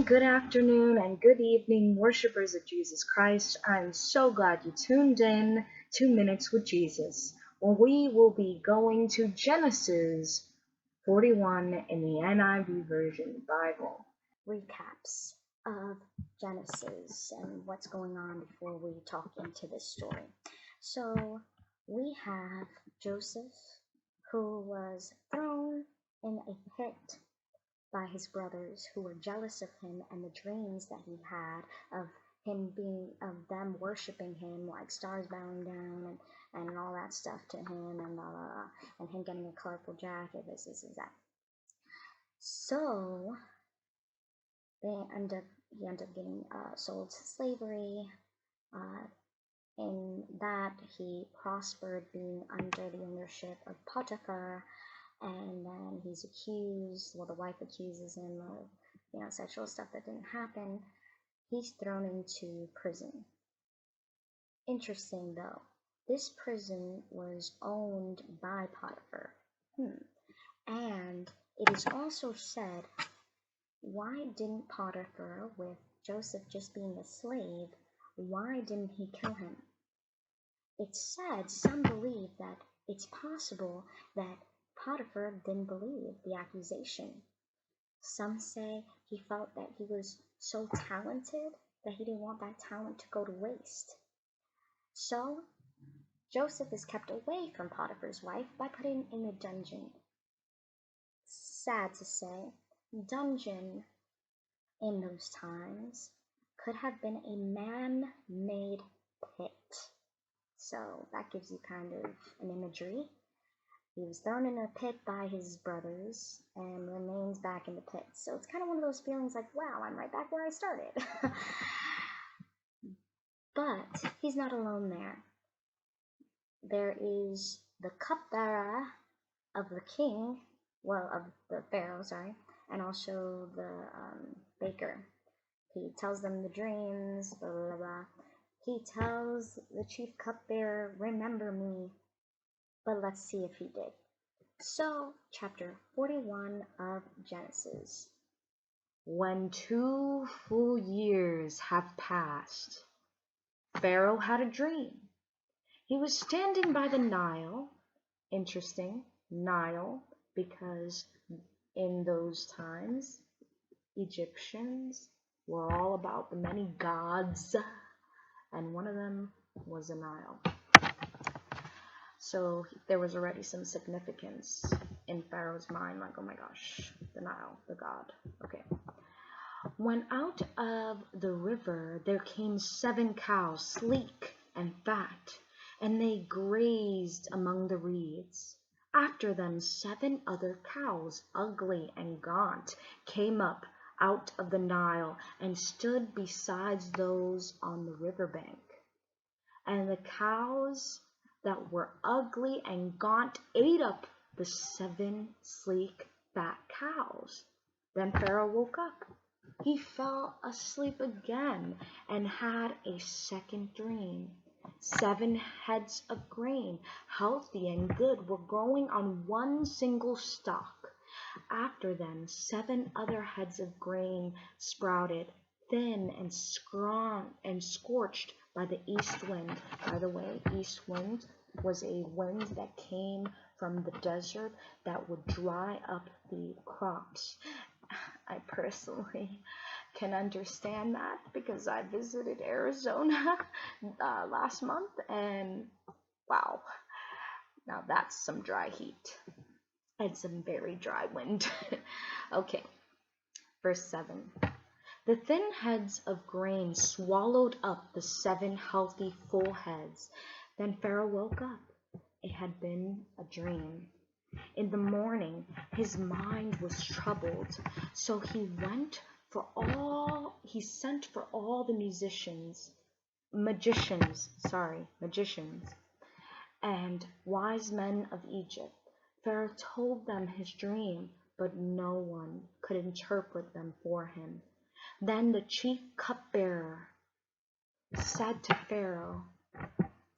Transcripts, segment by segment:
good afternoon, and good evening, worshippers of Jesus Christ. I'm so glad you tuned in 2 Minutes with Jesus, where we will be going to Genesis 41 in the NIV Version Bible. Recaps of Genesis and what's going on before we talk into this story. So we have Joseph, who was thrown in a pit by his brothers, who were jealous of him and the dreams that he had of them worshiping him, like stars bowing down and all that stuff to him, and him getting a colorful jacket, this and that. So he ended up getting sold to slavery. In that, he prospered being under the ownership of Potiphar, and then he's accused, the wife accuses him of, sexual stuff that didn't happen. He's thrown into prison. Interesting though, this prison was owned by Potiphar. And it is also said, why didn't Potiphar, with Joseph just being a slave, why didn't he kill him? It's said, some believe that it's possible that Potiphar didn't believe the accusation. Some say he felt that he was so talented that he didn't want that talent to go to waste. So Joseph is kept away from Potiphar's wife by putting in a dungeon. Sad to say, dungeon in those times could have been a man-made pit. So that gives you kind of an imagery. He was thrown in a pit by his brothers and remains back in the pit. So it's kind of one of those feelings like, wow, I'm right back where I started. But he's not alone there. There is the cupbearer of the king, of the pharaoh, and also the baker. He tells them the dreams, blah, blah, blah. He tells the chief cupbearer, remember me. But let's see if he did. So, chapter 41 of Genesis. When 2 full years have passed, Pharaoh had a dream. He was standing by the Nile. Interesting, Nile, because in those times, Egyptians were all about the many gods, and one of them was the Nile. So there was already some significance in Pharaoh's mind, like, oh my gosh, the Nile, the god. Okay. When out of the river there came 7 cows, sleek and fat, and they grazed among the reeds. After them 7 other cows, ugly and gaunt, came up out of the Nile and stood beside those on the riverbank. And the cows that were ugly and gaunt ate up the 7 sleek, fat cows. Then Pharaoh woke up. He fell asleep again and had a second dream. 7 heads of grain, healthy and good, were growing on one single stalk. After them 7 other heads of grain sprouted, thin and scorched by the east wind. By the way, east wind was a wind that came from the desert that would dry up the crops. I personally can understand that because I visited Arizona last month, and wow, now that's some dry heat and some very dry wind. Okay, verse 7. The thin heads of grain swallowed up the 7 healthy full heads. Then Pharaoh woke up. It had been a dream. In the morning his mind was troubled, so he sent for all the magicians, and wise men of Egypt. Pharaoh told them his dream, but no one could interpret them for him. Then the chief cupbearer said to Pharaoh,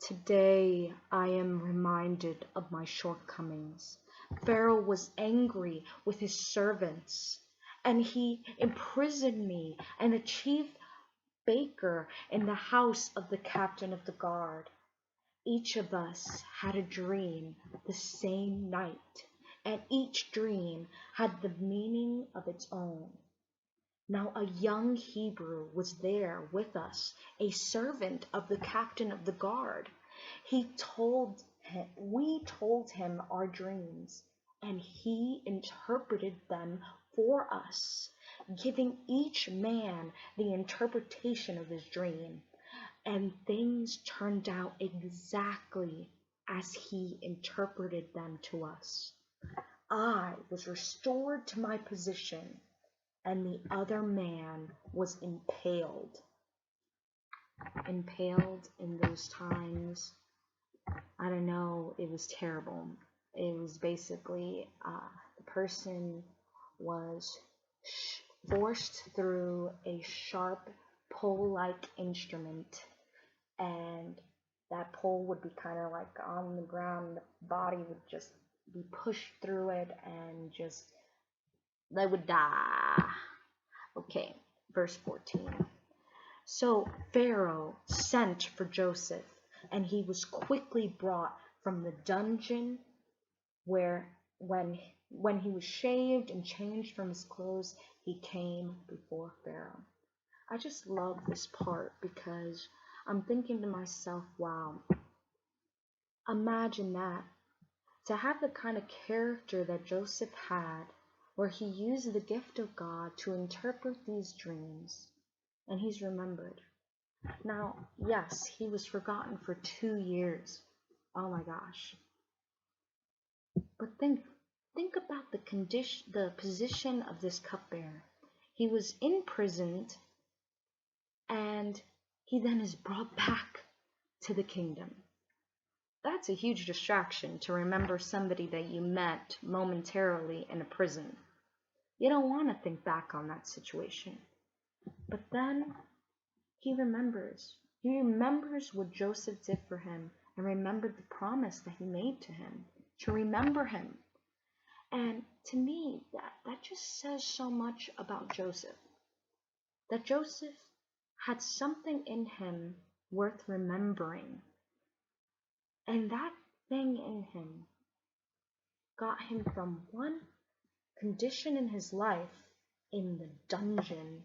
"Today I am reminded of my shortcomings." Pharaoh was angry with his servants and he imprisoned me and the chief baker in the house of the captain of the guard. Each of us had a dream the same night, and each dream had the meaning of its own. Now a young Hebrew was there with us, a servant of the captain of the guard. We told him our dreams, and he interpreted them for us, giving each man the interpretation of his dream. And things turned out exactly as he interpreted them to us. I was restored to my position, and the other man was impaled. Impaled in those times, I don't know, it was terrible. It was basically the person was forced through a sharp pole-like instrument, and that pole would be kind of like on the ground, the body would just be pushed through it, and just they would die. Okay, verse 14. So Pharaoh sent for Joseph, and he was quickly brought from the dungeon where when he was shaved and changed from his clothes, he came before Pharaoh. I just love this part because I'm thinking to myself, wow, imagine that. To have the kind of character that Joseph had, where he used the gift of God to interpret these dreams, and he's remembered. Now, yes, he was forgotten for 2 years. Oh my gosh. But think about the position of this cupbearer. He was imprisoned, and he then is brought back to the kingdom. That's a huge distraction, to remember somebody that you met momentarily in a prison. You don't want to think back on that situation. But then he remembers. He remembers what Joseph did for him, and remembered the promise that he made to him, to remember him. And to me, that just says so much about Joseph. That Joseph had something in him worth remembering. And that thing in him got him from one condition in his life, in the dungeon,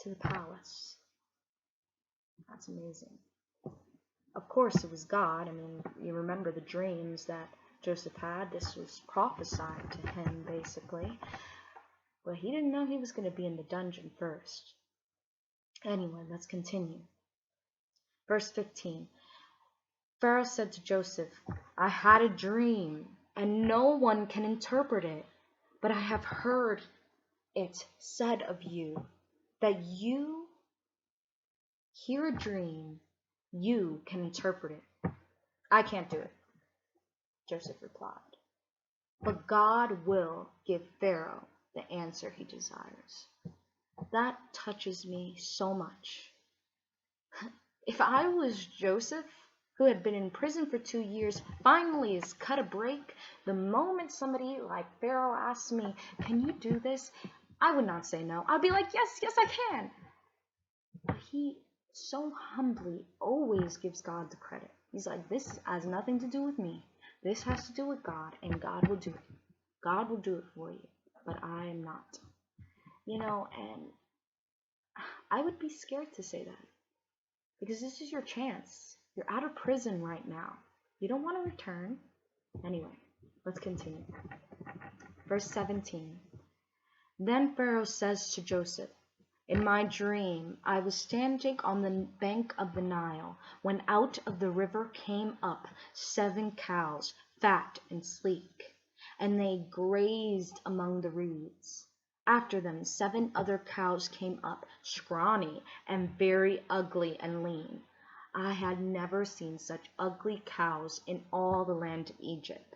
to the palace. That's amazing. Of course, it was God. I mean, you remember the dreams that Joseph had. This was prophesied to him, basically. But he didn't know he was going to be in the dungeon first. Anyway, let's continue. Verse 15. Pharaoh said to Joseph, I had a dream, and no one can interpret it, but I have heard it said of you, that you hear a dream, you can interpret it. I can't do it, Joseph replied. But God will give Pharaoh the answer he desires. That touches me so much. If I was Joseph, who had been in prison for 2 years, finally is cut a break, the moment somebody like Pharaoh asks me, can you do this? I would not say no. I'd be like, yes, I can. But he so humbly always gives God the credit. He's like, this has nothing to do with me. This has to do with God, and God will do it. God will do it for you, but I am not. And I would be scared to say that, because this is your chance. You're out of prison right now. You don't want to return. Anyway, let's continue. Verse 17. Then Pharaoh says to Joseph, in my dream, I was standing on the bank of the Nile, when out of the river came up 7 cows, fat and sleek, and they grazed among the reeds. After them 7 other cows came up, scrawny and very ugly and lean. I had never seen such ugly cows in all the land of Egypt.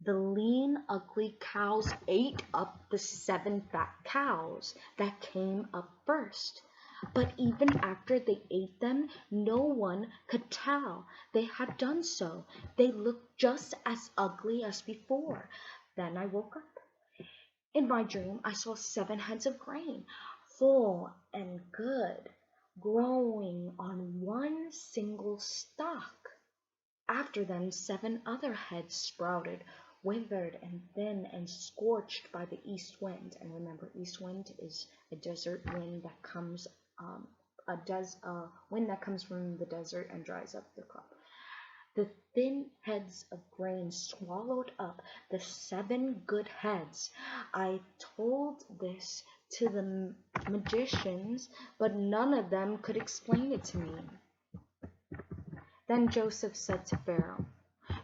The lean, ugly cows ate up the 7 fat cows that came up first. But even after they ate them, no one could tell they had done so. They looked just as ugly as before. Then I woke up, In my dream, I saw 7 heads of grain, full and good, growing on one single stalk. After them 7 other heads sprouted, withered and thin and scorched by the east wind. And remember, east wind is a desert wind that comes, a wind that comes from the desert and dries up the crop. The thin heads of grain swallowed up the 7 good heads. I told this to the magicians, but none of them could explain it to me. Then Joseph said to Pharaoh,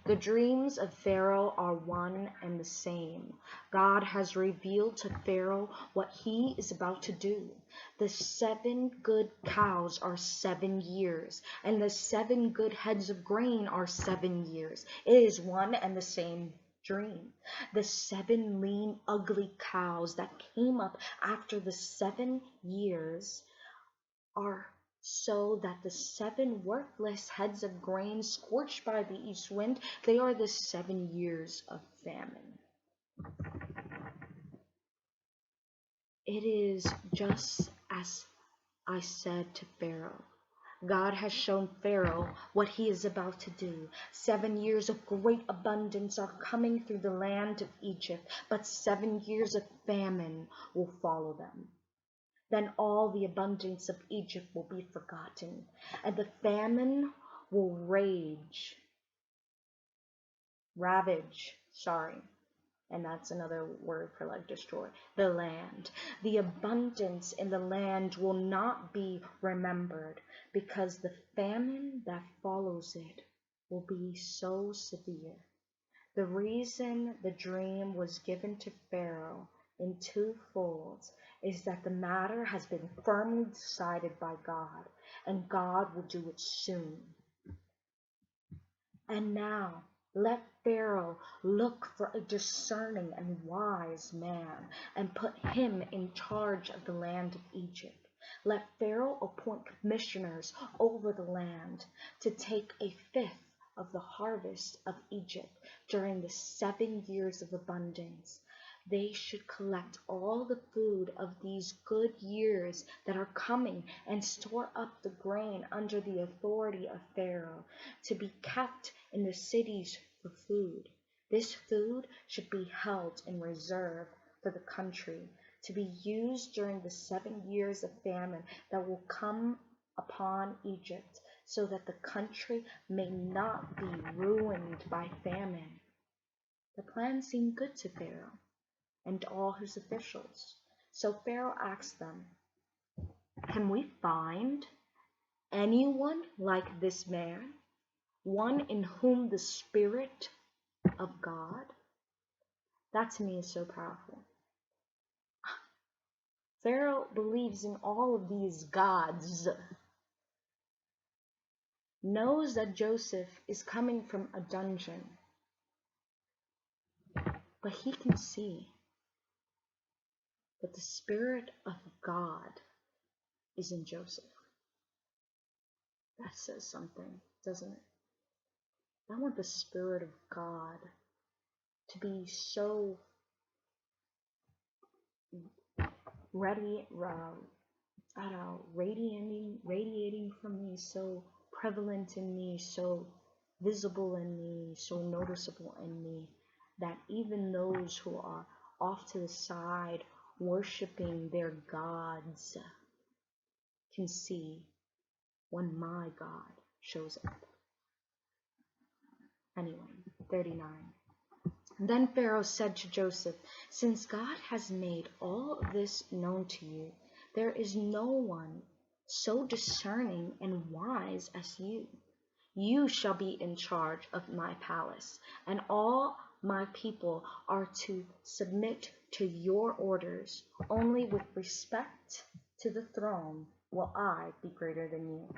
"The dreams of Pharaoh are one and the same. God has revealed to Pharaoh what he is about to do. The 7 good cows are 7 years, and the 7 good heads of grain are 7 years. It is one and the same dream. The 7 lean, ugly cows that came up after the 7 years are so that the 7 worthless heads of grain scorched by the east wind, they are the 7 years of famine." It is just as I said to Pharaoh. God has shown Pharaoh what he is about to do. 7 years of great abundance are coming through the land of Egypt, but 7 years of famine will follow them. Then all the abundance of Egypt will be forgotten, and the famine will ravage, and that's another word for like destroy, the land. The abundance in the land will not be remembered, because the famine that follows it will be so severe. The reason the dream was given to Pharaoh in 2 folds is that the matter has been firmly decided by God, and God will do it soon. And now let Pharaoh look for a discerning and wise man, and put him in charge of the land of Egypt. Let Pharaoh appoint commissioners over the land to take a fifth of the harvest of Egypt during the 7 years of abundance. They should collect all the food of these good years that are coming and store up the grain under the authority of Pharaoh to be kept in the cities for food. This food should be held in reserve for the country to be used during the 7 years of famine that will come upon Egypt, so that the country may not be ruined by famine. The plan seemed good to Pharaoh and all his officials. So Pharaoh asked them, "Can we find anyone like this man, one in whom the Spirit of God?" That to me is so powerful. Pharaoh believes in all of these gods, knows that Joseph is coming from a dungeon, but he can see that the Spirit of God is in Joseph. That says something, doesn't it? I want the Spirit of God to be so radiating from me, so prevalent in me, so visible in me, so noticeable in me, that even those who are off to the side worshiping their gods can see when my God shows up. Anyway, 39. Then Pharaoh said to Joseph, "Since God has made all this known to you, there is no one so discerning and wise as you. You shall be in charge of my palace, and all my people are to submit to your orders. Only with respect to the throne will I be greater than you."